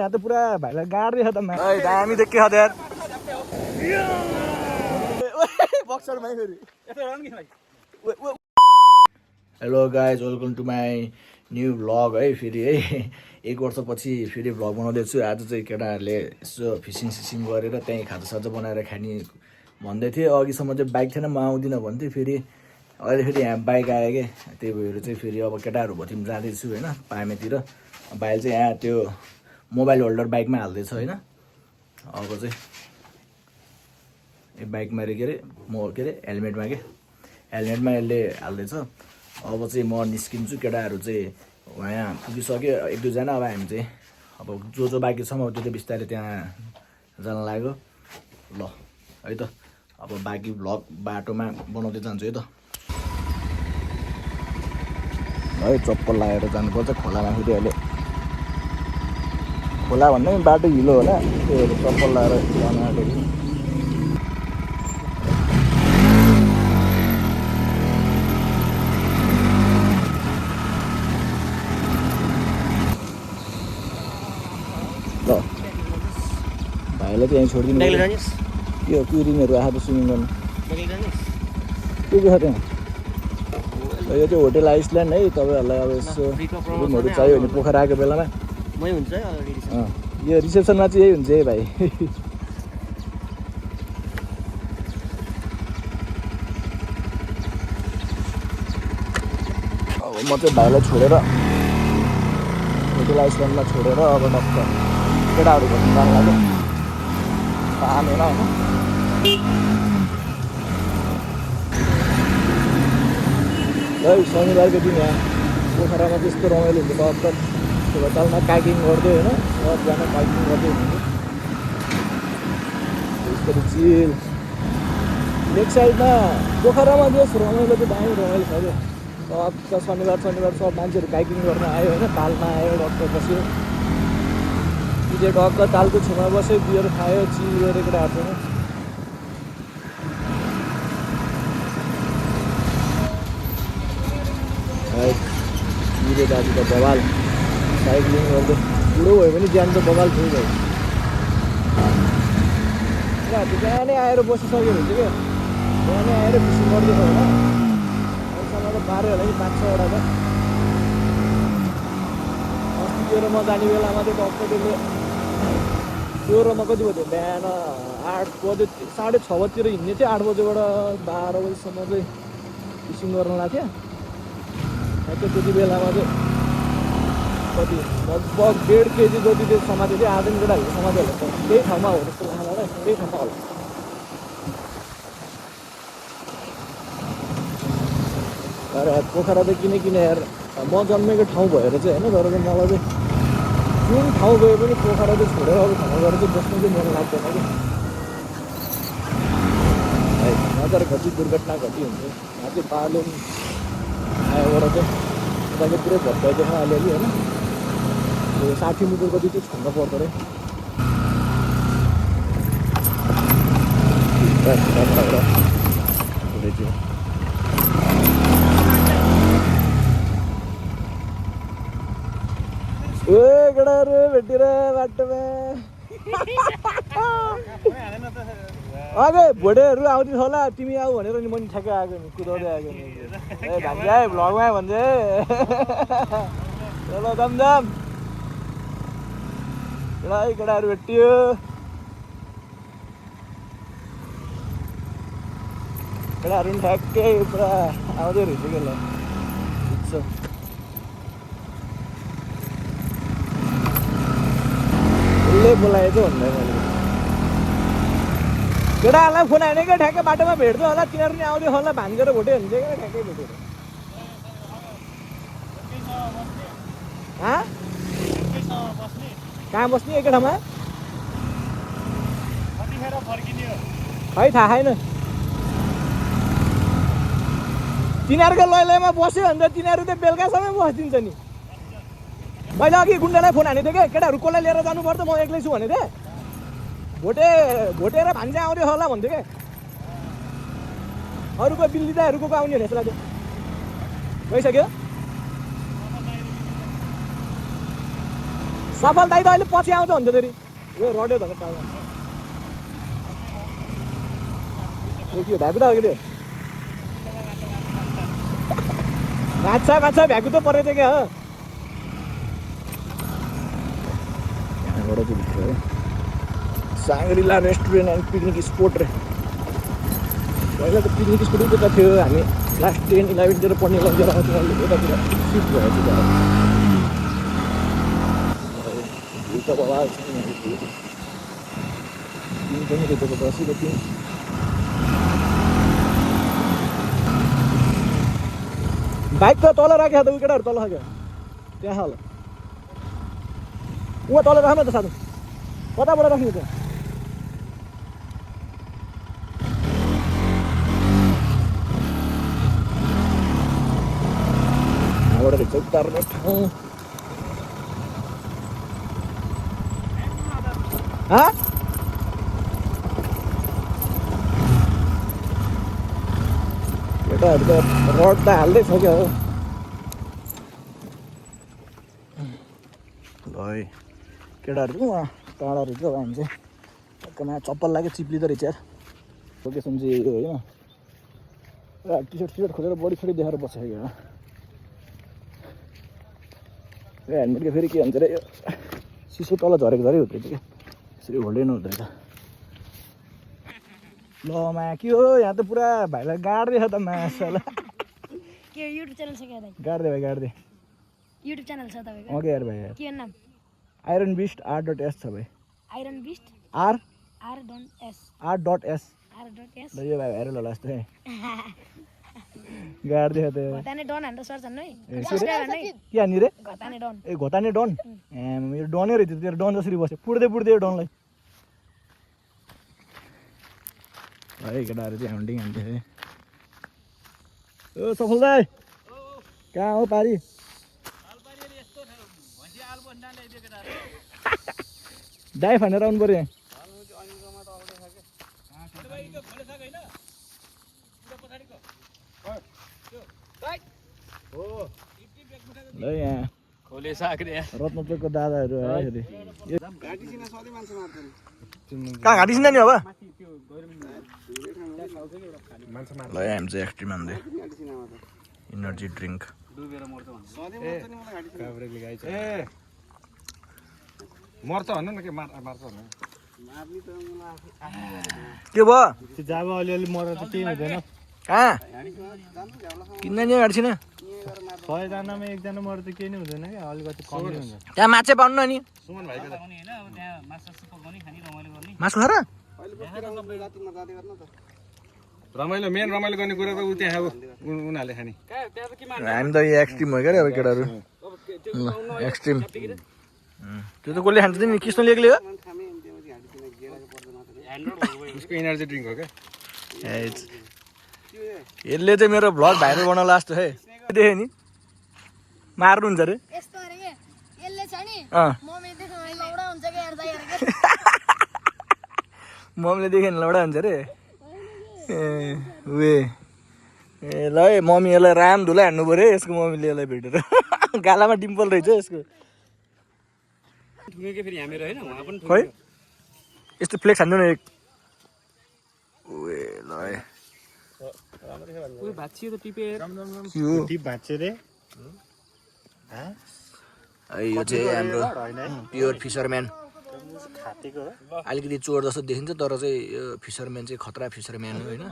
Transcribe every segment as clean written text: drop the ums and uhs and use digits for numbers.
यहाँ त पुरा भाइलाई गाड्दै छ त दामी देख के छ यार बक्सरमै फेरि hello guys welcome to my new vlog है फेरि है 1 वर्षपछि फेरि भ्लग बनाउँदैछु आज चाहिँ केटाहरूले यसो फिसिङ सिसिङ गरेर त्यहीँ खाजासाजा बनाएर खाने भन्दै थिएँ अघिसम्म चाहिँ बाइक थिएन म आउँदिनँ भन्थेँ फेरि अहिले फेरि यहाँ बाइक आयो कि त्यही भएर चाहिँ फेरि अब केटाहरू भथिम जाँदैछु होइन पामेतिर भाइले चाहिँ यहाँ त्यो मोबाइल होल्डर बाइकमा हाल्दैछ होइन अब चाहिँ बाइकमा के अरे हेलमेटमा हेलमेटमा यसले हाल्दैछ अब चाहिँ म निस्किन्छु केटाहरू चाहिँ यहाँ पुगिसक्यो 1-2 जना अब हामी चाहिँ अब जो बाइक छ म त्यो चाहिँ बिस्तारै त्यहाँ जान लाग्यो ल है त अब बाँकी भ्लग बाटोमा बनाउँदै जान्छु है त है चप्पल लगाएर जानुपर्छ खोलामा फेरि अहिले खोला भन्दा पनि बाटो हिलो होला त्यही भएर चप्पल लगाएर जान आँटेको ल भाइलाई चाहिँ यहीँ छोडिदिनु यो क्युरिङहरू आएको स्विमिङ गर्नु के छ त्यहाँ यो चाहिँ होटेल आइसल्यान्ड है तपाईँहरूलाई अब यसो रुमहरू चाहियो भने पोखरा आएको बेलामा यो रिसेप्सनमा चाहिँ यही हुन्छ है भाइ अब म चाहिँ भाइलाई छोडेर होटेल आइसल्यान्डमा छोडेर अब डक्टर केटाहरू भन्नु जानु लाग्यो पामेर होइन है शनिबारको दिन यहाँ पोखरामा त्यस्तो रमाइलो हुन्छ डक्टर त्यो होटलमा काइकिङ गर्दै होइन सबजना काइकिङ गर्दै हुनुहुन्छ त्यसरी चिल लेक साइडमा पोखरामा जस रमाइलो चाहिँ दामी रमाइलो छ क्या शनिबार सब मान्छेहरू काइकिङ गर्न आयो होइन तालमा आयो डक्टर बस्यो कि डक्क तालको छेउमा बस्यो बियर खायो चिल गरेर केटाहरूसँग मेरो दाजु त बवाल साइक्लिङ गर्दै बुढो भयो भने ज्यान त बवाल थियो भाइ राति बिहानै आएर बसिसक्यो भने चाहिँ क्या बिहानै आएर फिसिङ गर्दैछ होइन अहिलेसम्म त पार्यो होला कि 5-6 वटा त अस्ति त्यो र म जाने बेलामा चाहिँ डक्टरले त्यो र म कति बज्यो बिहान 8 बजे 6:30 बजीतिर हिँड्ने थियो 8 बजेबाट 12 बजीसम्म चाहिँ फिसिङ गर्न लाग्थ्यो त्यति बेलामा चाहिँ कति लगभग 1.5 केजी जति चाहिँ समातेको थियो आधा केटाहरू समातेको होला त्यही ठाउँमा हो जस्तो लाग्छ मलाई त्यही ठाउँमा होला तर पोखरा त किन यार म जन्मेको ठाउँ भएर चाहिँ होइन तर चाहिँ मलाई चाहिँ जुन ठाउँ गए पनि पोखरा चाहिँ छोडेर अरू ठाउँमा गएर चाहिँ बस्नु चाहिँ मन लाग्दैन कि है नजर घटी दुर्घटना घटी हुन्छ यहाँ चाहिँ पाले आयोबाट चाहिँ उताले पुरै भत्काइदिएन अलिअलि होइन 60 मिटर कति चाहिँ छोड्नु पर्दो रहेछ ए केटाहरू भेटेर बाटोमा अघि भोटेहरू आउँदैछ होला तिमी आऊ भनेर नि मैले ठ्याक्कै आएको नि कुदाउँदै आएको नि ए भान्जा है भ्लगमा भन्छ चलो दमदम केटाहरू भेटियो केटाहरू पनि ठ्याक्कै पुरा आउँदै रहेछ क्या ल ठिक छ उसले बोलाएछ भन्दा मैले केटाहरूलाई फोन हाने क्या ठ्याक्कै बाटोमा भेट्छ होला तिनीहरू नि आउँदै होला भान्जेर भोट्यो भने चाहिँ क्या ठ्याक्कै भेट्यो कहाँ बस्ने एकै ठाउँमा खै थाहा छैन तिनीहरूको लैलैमा बस्यो भने त तिनीहरू त बेलुकासम्म बसिदिन्छ नि मैले अघि गुन्डालाई फोन हानेको थिएँ क्या केटाहरू कसलाई लिएर जानुपर्छ म एक्लै छु भनेको थिएँ भोटेर भान्जा आउँदै होला भन्थ्यो क्या अरूको बिल्लिदाहरूको आउने भने जस्तो लाग्यो गइसक्यो सफल दाइ त अहिले पछि आउँछ हुन्छ फेरि यो रड्यो त टाढो के भ्याकु त अघि माछा भ्याकु त परेछ क्या हो यहाँबाट चाहिँ भित्र है Shangri-La restaurant and picnic spot रे पहिला त पिकनिक स्पोट उता थियो हामी क्लास 10-11 तिर पढ्ने लगेर आउँथ्यौँ अहिले यतातिर सिफ्ट भएछ त आवाज पनि रहेछ बसेको थियौँ बाइक त तल राख्यो त केटाहरू तल खायो त्यहाँ होला उहाँ तल राख्नु त साथी कताबाट राख्नु त यहाँबाट रहेछ उतार्ने ठाउँ केटाहरू त रड त हाल्दैछ क्या हो ल है केटाहरू चाहिँ उहाँ टाढा रहेछ हामी चाहिँ टक्कमा चप्पल लाग्यो चिप्लिँदो रहेछ यार लोकेसन चाहिँ यो होइन टी सर्ट खोलेर बडी सडी देखाएर बसेको क्या हेलमेटको फेरि के भन्छ अरे यो सिसो तल झरेको हुँदो रहेछ क्या यसरी होल्डै नहुँदो रहेछ ल मा के हो यहाँ त पुरा भाइलाई गाड्दै छ त मासला के युट्युब च्यानल छ के दाइ गाड्दै भाइ गाड्दै युट्युब च्यानल छ तपाईको ओके यार भाइ के नाम आइरन बिस्ट r.s छ भाइ आइरन बिस्ट r.s r.s ल यो भाइ भाइरल होला जस्तो है गाड्दै छ त घताने डन हान्दा सर्च हान्नु है के हान्ने रे घताने डन ए घताने डन मेरो डनै रहेछ तेरो डन जसरी बस्यो पुड्दै यो डनलाई है केटाहरू चाहिँ हान्डिङ हान्थ्यो है ओ सफल दाइ कहाँ हो पारी दाइ फानेर आउनु पर्यो ल यहाँ रत्नचोकको दादाहरू आयो कहाँ घाँटी सिन्दा नि अब ल हामी चाहिँ एक्सट्रिम हान्दै इनर्जी ड्रिङ्क मर्छ भन्न न के मार्छ भन्न के भयो जाब अलिअलि मरेर त केही हुँदैन कहाँ किन्न नि घाँटी 100 जनामा एकजना मरेर त केही नै हुँदैन क्या अलिकति कमी हुन्छ त्यहाँ माछा पाउनु नि सुमन भाइको मासु खाएर रमाइलो मेन रमाइलो गर्ने कुरा त उ त्यहाँ अब उनीहरूले खाने हामी त यो एक्सट्रिम हो क्या अब केटाहरू एक्सट्रिम त्यो त कसले खान्छ नि कृष्णले एक्लै हो उसको इनर्जी ड्रिङ्क हो क्या यसले चाहिँ मेरो भ्लग भाइरल बनाउनु लास्ट है देखेँ नि मार्नुहुन्छ अरे यस्तो अरे के यसले छ नि मम्मी देख्न लौडा हुन्छ के हेर्दा हेर्दा मम्मीले देखेन लौडा हुन्छ अरे ए वे ए ल है मम्मी यसलाई राम धुला हान्नु पऱ्यो यसको मम्मीले यसलाई भेटेर गालामा डिम्पल रहेछ यसको खै यस्तो फ्लेक्स हान्नु न एक ल है यो चाहिँ हाम्रो प्योर फिसरम्यान अलिकति चोर जस्तो देखिन्छ तर चाहिँ यो फिसरम्यान चाहिँ खतरा फिसरम्यान हो होइन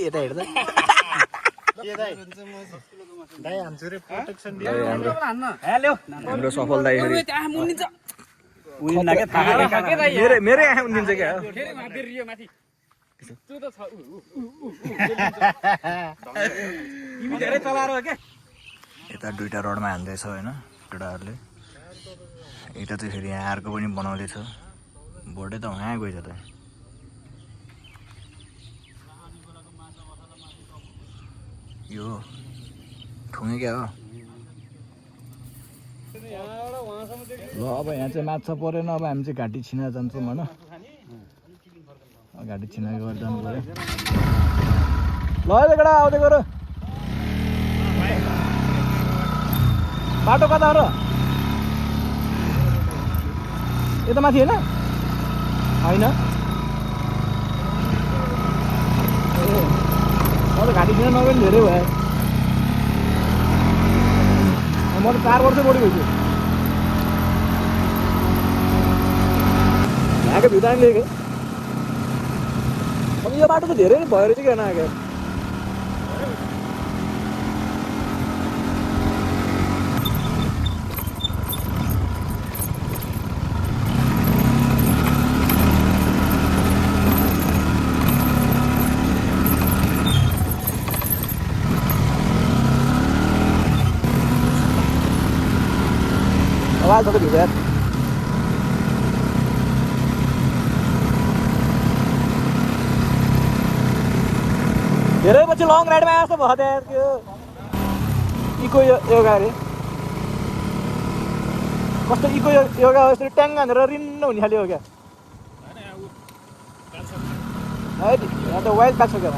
यता हेर्दा हाम्रो सफल दाइ मेरै आँखा उनिन्छ क्या यता दुईटा रडमा हान्दैछ होइन केटाहरूले यता चाहिँ फेरि यहाँ अर्को पनि बनाउँदैछ बोर्डै त वहाँ गएछ त यो ठुङ्गे क्या हो ल अब यहाँ चाहिँ माछा परेन अब हामी चाहिँ घाँटी छिना जान्छौँ होइन घाँटी छिना गरेर जानु पऱ्यो ल है केटा आउँदै गर बाटो कता हो र यता माथि होइन होइन म त घाँटी किन नगयो नि धेरै भयो म त 4 वर्ष बढी भइसक्यो आएको भित्र लिएको अब यो बाटो त धेरै भयो रहेछ किन आएको आवाज तो भित्र धेरै पछि लङ राइडमा आएको भयो त यार त्यो इको योगा अरे कस्तो इको योगा हो यसरी ट्याङ हानेर रिन्न हुने खाले हो क्या है यहाँ त वाइल्ड काट्छ क्या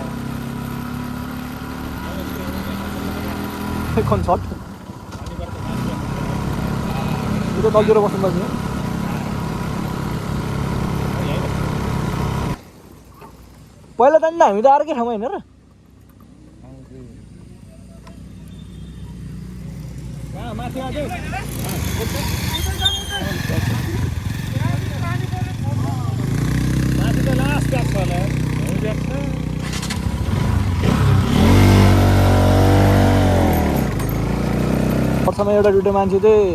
कन्सर्ट यो त तल्तिर बस्नुपर्छ पहिला त हामी त अर्कै ठाउँमा होइन र वर्षमा एउटा दुइटा मान्छे चाहिँ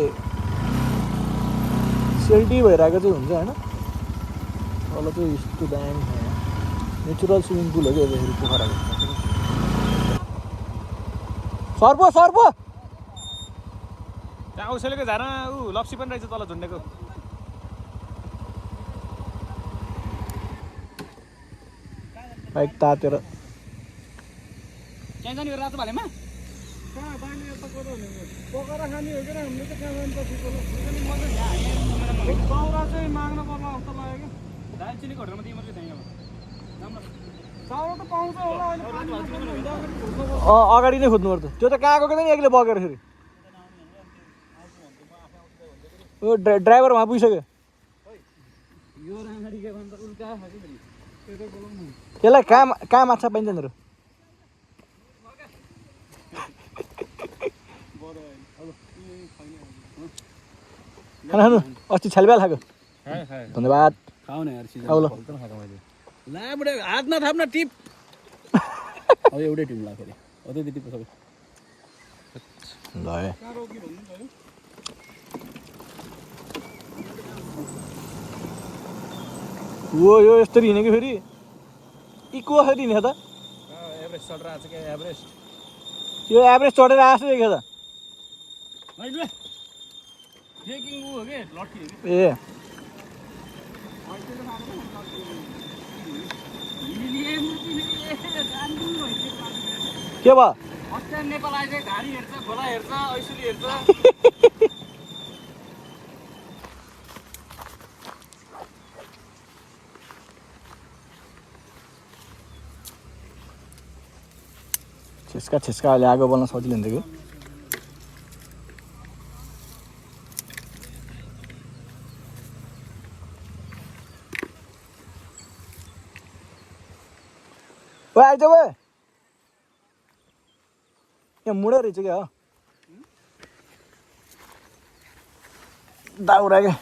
सेल्टी भइरहेको चाहिँ हुन्छ होइन तल चाहिँ यस्तो दामी छ नेचुरल स्विमिङ पुल हो क्या यसरी पोखराको सर्पो सर्पो त्यहाँ औसेलेको झारमा ऊ लप्सी पनि रहेछ तल झुन्डेको बाइक तातेर त्यहाँ जाने रातो भालेमा पोखरा खाने हो क्या हामीले त कहाँ जानु चौरा चाहिँ माग्न पर्ला जस्तो लाग्यो क्या दार्जिलिङको होटलमा तिम्रो चाहिँ त्यहीँ चौरा त पाउँछ होला अगाडि नै खोज्नुपर्छ त्यो त कहाँ गएको नि एक्लै बगेर फेरि ओ ड्राइभर वहाँ पुगिसक्यो त्यसलाई कहाँ माछा पाइन्छ नि खाना खानु अस्ति छ्यालब्याल खाएको धन्यवाद खाऊ न यार आउ ल ला बुढे हात नथाप्न टिप अब एउटै टिम ला फेरि अझै टिप सबै ल ओ यो यस्तरी हिँडेको फेरि इको कसरी हिँड्यो त एभरेस्ट चढेर आएको छ क्या एभरेस्ट यो एभरेज चढेर आएको देखियो त ट्रेकिङ ऊ हो के लट्ठी ए के भयो नेपाल आएछ घारी हेर्छ खोला हेर्छ ऐसुली हेर्छ छेस्का अहिले आगो बल्न सजिलो हुन्छ कि ओ आइज बे यहाँ मुडा रहेछ क्या हो दाउरा क्या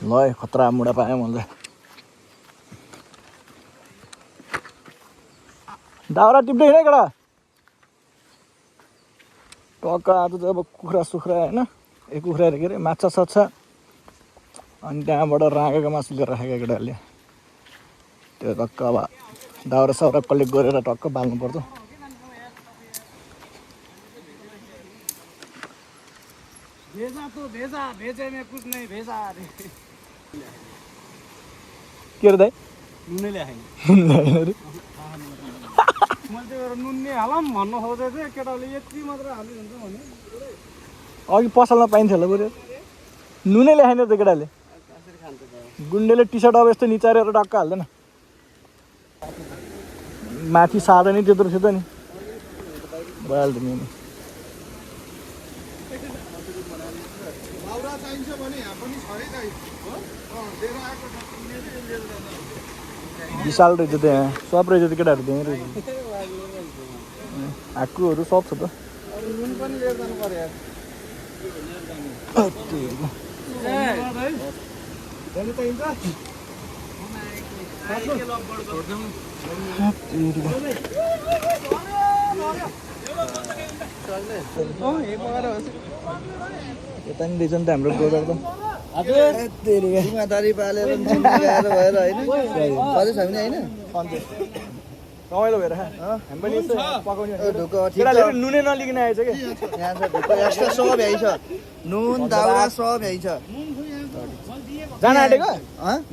ल खतरा मुडा पाएँ मैले दाउरा टिप्दै होइन केटा टक्क आज चाहिँ अब कुखुरा सुखुरा होइन ए कुखुरा के अरे माछा साछा अनि त्यहाँबाट राँगेको मासु लिएर राखेको केटाहरूले त्यो टक्क अब दाउरा साउरा कलेक्ट गरेर टक्क बाल्नु पर्छ के अरे दाइ नुनैले आएन अरे मैले नुन्ने हालम भन्नु खोजेको थिएँ केटाले यति मात्र हाल्नु हुन्छ भने अघि पसलमा पाइन्थ्यो होला बरु नुनै ल्याएन त केटाले गुन्डेले टी सर्ट अब यस्तो निचारेर टक्क हाल्दैन माथि सादा नि त्यत्रो थियो त नि भइहाल्थ्यो नि चाहिन्छ भने यहाँ पनि छ है दाइ लिएर आएको छ किनेर लिएर जाँदा विशाल रहेछ त्यहाँ सब रहेछ त्यो केटाहरू त्यहीँ रहेछ हाकुहरू सब छ त नुन पनि लिएर जानु पर्यो यार यता नि रहेछ नि त हाम्रो ब्रोदर त जिम्मेदारी पालेर जिम्मेदार भएर होइन सधैँ छ भने होइन रमाइलो भएर हामी पनि यसो पकाउने ढुक्क केटाले नुनै नलिकन आएछ कि यहाँ छ ढुक्क एक्स्ट्रा सब भ्याइ छ नुन दाउरा सब भ्याइ छ जान आँटेको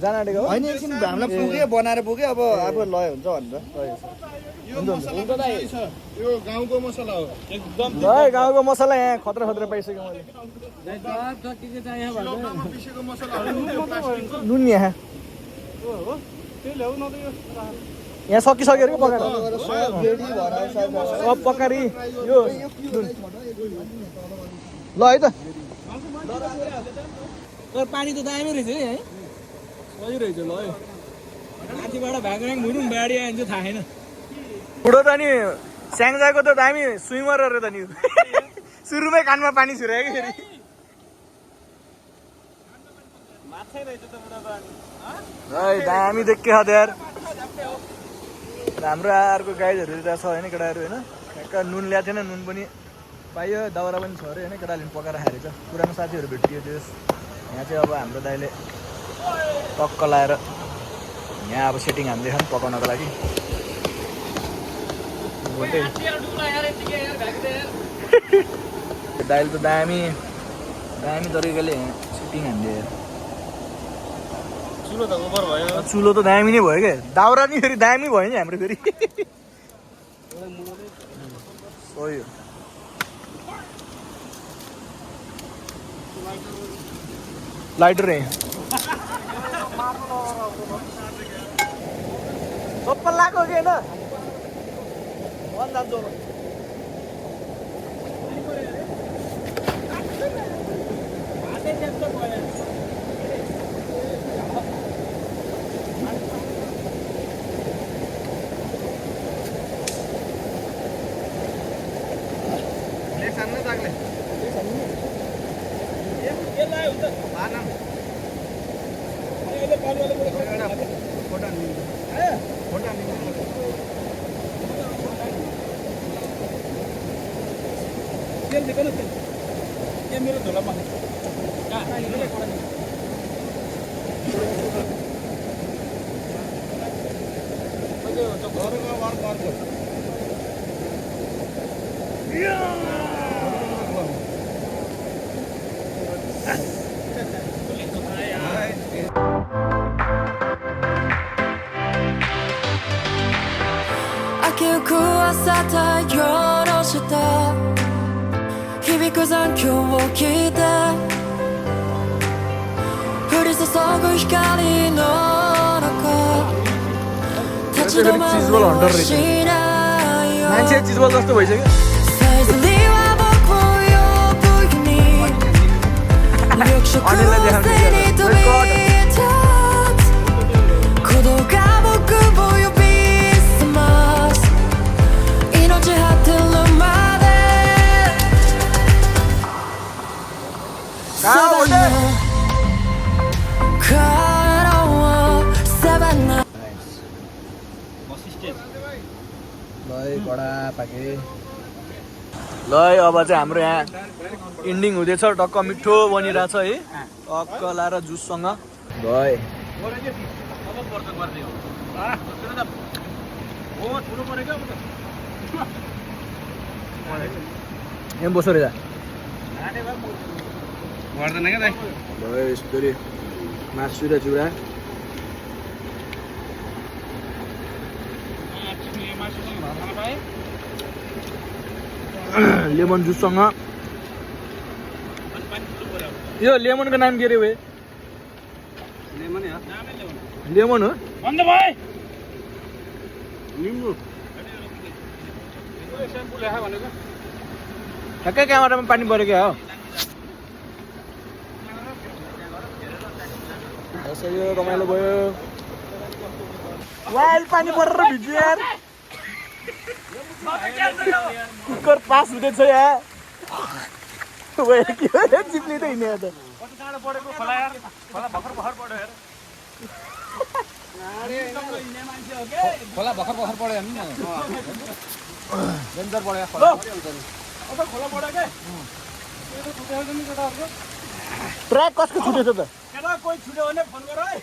जान आँटेको होइन एकछिन हामीलाई पुग्यो बनाएर पुग्यो अब आफू लय हुन्छ भनेर यो गाउँको मसला हो एकदम है गाउँको मसला यहाँ खतरा खतरा पाइसक्यो मैले पिसेको मसला नुन यहाँ यहाँ सकिसक्यो अरे पकाएर सब रेडी भएर सब पकाएर यो नुन ल है त पानी त दामी रहेछ है सही रहेछ ल माथिबाट भाग्राङ भुरुङ बाढी आयो भने चाहिँ थाहा छैन बुढो त नि स्याङ्जाको त दामी स्विमर अरे त नि सुरुमै कानमा पानी छिरायो कि फेरि दामी देख्यो यार हाम्रो अर्को गाइजहरू छ होइन केटाहरू होइन ठ्याक्क नुन ल्याएको थिएन नुन पनि पाइयो दाउरा पनि छ अरे होइन केटाले पकाएर खाएर छ पुरानो साथीहरू भेटियो त्यस यहाँ चाहिँ अब हाम्रो दाइले टक्क लाएर यहाँ अब सेटिङ हान्दैछ नि पकाउनको लागि दाइले त दामी दामी तरिकाले सेटिङ हान्दियो चुलो त दामी नै भयो क्या दाउरा नि फेरि दामी भयो नि हाम्रो फेरि सही हो लाइटर है सबै लाग्यो कि होइन चिजबल हन्टर रहेछ मान्छे चिजबल जस्तो भइसक्यो अनिललाई ल अब चाहिँ हाम्रो यहाँ इन्डिङ हुँदैछ टक्क मिठो बनिरहेछ है टक्क लाएर जुससँग भाइ यहाँ बसो रहेछ यस्तो मासु र चुरा लेमन जुससँग यो लेमनको नाम के रे वे लेमन हो ठ्याक्कै क्यामेरामा पानी पऱ्यो क्या हो यसो यो रमाइलो भयो वाइल पानी परेर भिज्यो यार कुकर पास हुँदैछ यहाँ के हो चिप्लिँदै हिँड्ने त कति टाढो पढेको खोला यार खोला भर्खर पढ्यो हेर खोला भर्खर पढ्यो हामी न डेन्जर पढ्यो खोला खोला पढ्यो के ट्र्याक कसको छुटेछ त केटा कोही छुट्यो भने फोन गर है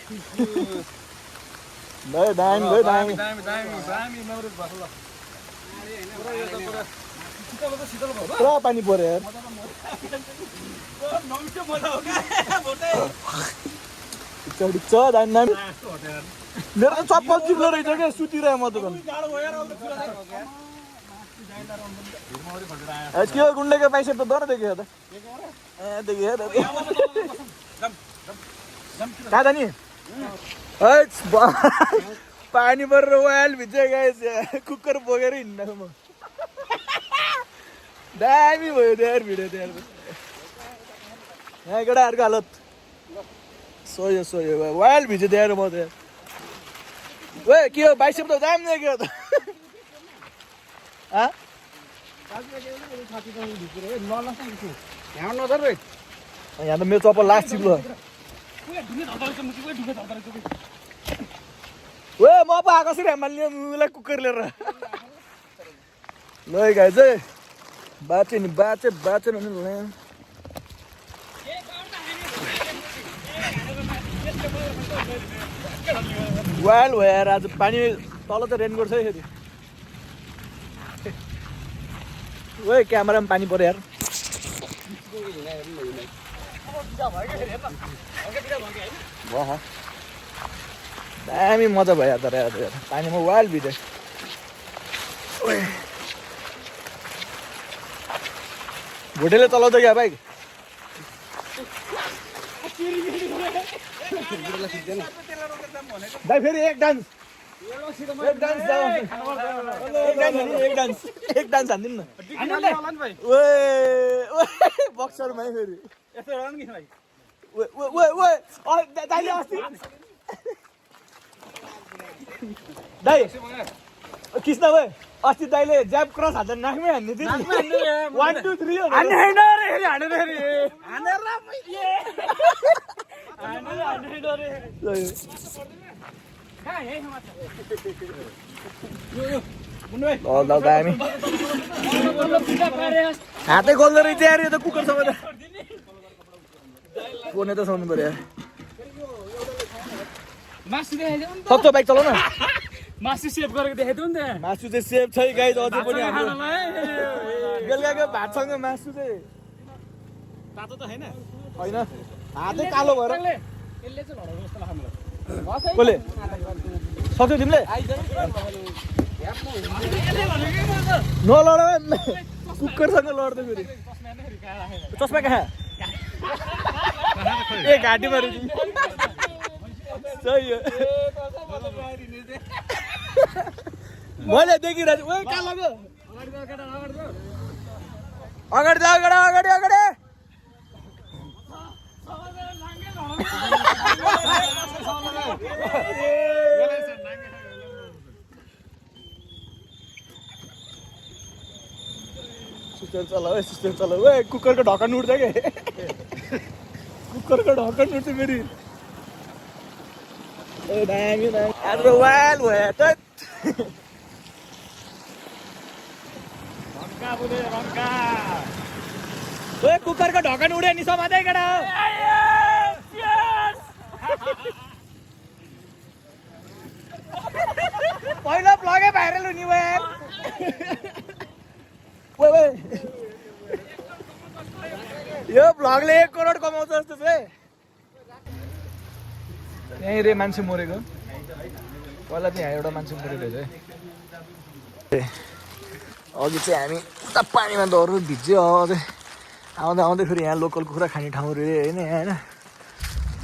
भयो दामी भयो दामी दामी नौरत भएको ल पुरा यो त पुरा शीतल भयो पुरा पानी पर्यो यार नमिठो मजा हो क्या भोटे चढी छ दामी दामी मेरो त चप्पल चिप्लो रहेछ क्या सुतिरह्यो म त जाडो भयो यार अब त के हो गुन्डेको पैसा त दर देख्यो त देख्यो कहाँ जाने पानी परेर वाइल भिज्यो गाइस कुकर बोकेर हिँड्नु म दामी भयो त्यहाँ भिडियो त्यहाँ यहाँ केटाहरूको हालत सोयो वाइल भिज्यो त्यहाँ म त्यहाँ ओ के हो बाइसेप त दामी देख्यो त यहाँ त मेरो चप्पल लास्ट चिप्लो ओ म पो आएको छु हेमाल्ने मुलाई कुकर लिएर ल गाइस है बाँच्यो नि बाँचेन भने ल वाइल भयो यार आज पानी तल त रेनकोट छ है फेरि ओ क्यामेरामा पानी पर्यो यार दामी मजा भयो तर पानीमा वाइल भिज्यो भोटेले चलाउँछ क्या बाइक भाइ फेरि एक डान्स हान्दिनु न बक्सरमा फेरि दाइले अस्ति दाइ कृष्ण भाइ अस्ति दाइले ज्याब क्रस हाल्दा नाकमै हान्ने थियो 1 2 3 दामी हातै गोल्दो रहेछ यार यो त कुकर सब फोन त सुन्नु पर्यो सक्छौ बाइक चलाउन मासु सेभ गरेको देखाइदिउ नि त मासु चाहिँ सेभ छ गाइस अझै पनि हाम्रो बेलुकाको भातसँग मासु चाहिँ तातो त हैन होइन हातै कालो भएर यसले चाहिँ लडाउँछ जस्तो लाग्छ मलाई कसले सक्छौ तिमीले नलड कुकरसँग लड्दै फेरि चस्मा कहाँ ए घाँटीमा सही हो मैले देखिरहेको छु कहाँ लाग्यो अगाडि सिस्टर चलाऊ ए कुकरको ढक्कन उठ्छ के कुकरको ढक्कन उठ्छ फेरि ए दामी आज वाइल भयो त ओ कुकरको ढक्कन उड्यो नि समादै केटा पहिलो ब्लगै भाइरल हुने भयो यार यो ब्लगले 1 करोड कमाउँछ जस्तो छ यहीँ रे मान्छे मरेको पहिला चाहिँ यहाँ एउटा मान्छे मरेको रहेछ अघि चाहिँ हामी उता पानीमा दौरो भिज्यो अझै आउँदै फेरि यहाँ लोकल कुखुरा खाने ठाउँ रे होइन यहाँ होइन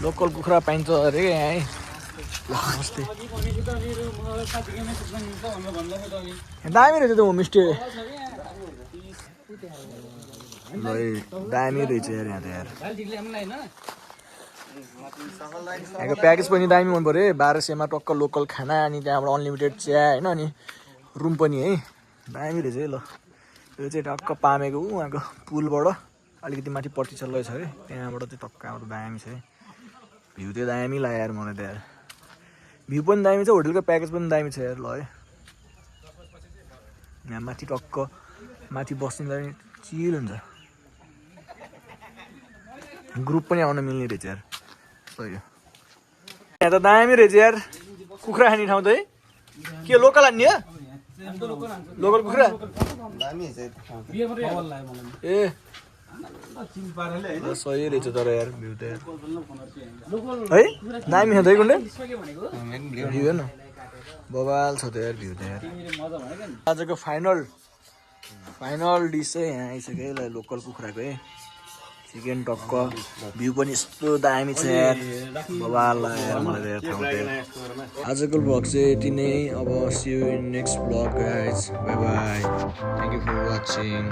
लोकल कुखुरा पाइन्छ अरे यहाँ है दामी रहेछ त होमस्टे दामी रहेछ यार यहाँ त यार यहाँको प्याकेज पनि दामी मन पऱ्यो है 1200 टक्क लोकल खाना अनि त्यहाँबाट अनलिमिटेड चिया होइन अनि रुम पनि है दामी रहेछ है ल यो चाहिँ टक्क पामेको उहाँको पुलबाट अलिकति माथि पट्टि चल्दै छ है त्यहाँबाट चाहिँ टक्क हाम्रो दामी छ है भ्यू चाहिँ दामी लाग्यो यार मलाई त यार भ्यू पनि दामी छ होटलको प्याकेज पनि दामी छ यार ल है यहाँ माथि टक्क माथि बस्ने चिल हुन्छ ग्रुप पनि आउन मिल्ने रहेछ यार सही हो यहाँ त दामी रहेछ यार कुखुरा खाने ठाउँ त है के लोकल हान्ने हो लोकल कुखुरा ए सही रहेछ तर यार भ्यू त यार है दामी छ है गुन्डे भ्यू हेर्न बबाल छ त यार भ्यू त यार आजको फाइनल डिस चाहिँ यहाँ आइसक्यो है लोकल कुखुराको है चिकन टक्क भ्यू पनि यस्तो दामी छ यार बबाल यार मलाई यार ठाउँ आजको भ्लग चाहिँ यति नै अब see you in next vlog guys bye bye thank you for watching